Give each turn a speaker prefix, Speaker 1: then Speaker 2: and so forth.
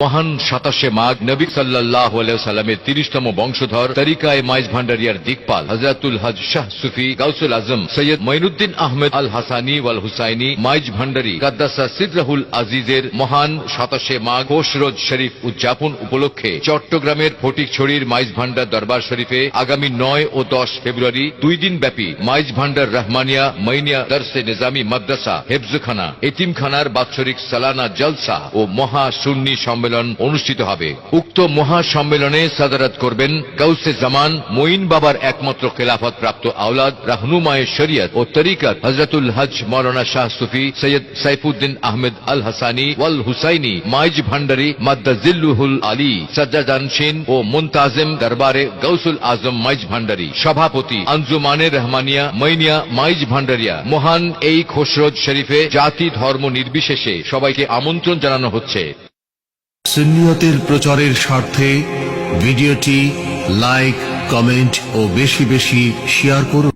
Speaker 1: মহান 27শে মাঘ নবী সাল্লাল্লাহু আলাইহি সাল্লামের 30তম বংশধর তরিকায়ে মাইজ ভান্ডারিয়ার দিকপাল হযরতুল হজ শাহ সুফি গাউসুল আজম সৈয়দ মঈনুদ্দিন আহমেদ আল হাসানি ওয়াল হুসাইনি মাইজ ভান্ডারি কাদ্দাসা সিররাহুল আজিজের মহান 27শে মাঘ কোষ রোজ শরীফ উদযাপন উপলক্ষে চট্টগ্রামের ফটিকছড়ির মাইজ ভান্ডার দরবার শরীফে আগামী 9 ও 10 ফেব্রুয়ারি 2 দিন ব্যাপী মাইজ ভান্ডার রহমানিয়া মাইনিয়া দরসে নিজামী মাদ্রাসা হেফজখানা এতিমখানার বাৎসরিক সালানা জলসা ও মহা সুন্নি সম্মেলন অনুষ্ঠিত হবে। উক্ত মহা সম্মেলনে সাদারত করবেন গাউসে জামান মঈন বাবার একমাত্র খেলাফত প্রাপ্ত আওলাদ রাহনুমায়ে শরিয়ত ও তরিকত হযরতুল হজ মাওলানা শাহ সুফি সৈয়দ সাইফুদ্দিন আহমেদ আল হাসানি ওয়াল হুসাইনি মাইজ ভান্ডারি মাদ্দাজিল্লুহুল আলী সাজ্জাদানশীন ও মুনতাজিম দরবারে গাউসুল আজম মাইজ ভান্ডারি সভাপতি আঞ্জুমানে রহমানিয়া মাইনিয়া মাইজ ভান্ডারিয়া। মহান এই খোসরোজ শরীফে জাতি ধর্ম নির্বিশেষে সবাইকে আমন্ত্রণ জানানো হচ্ছে।
Speaker 2: সুন্নিয়তের প্রচারের স্বার্থে ভিডিওটি লাইক, কমেন্ট ও বেশি বেশি শেয়ার করুন।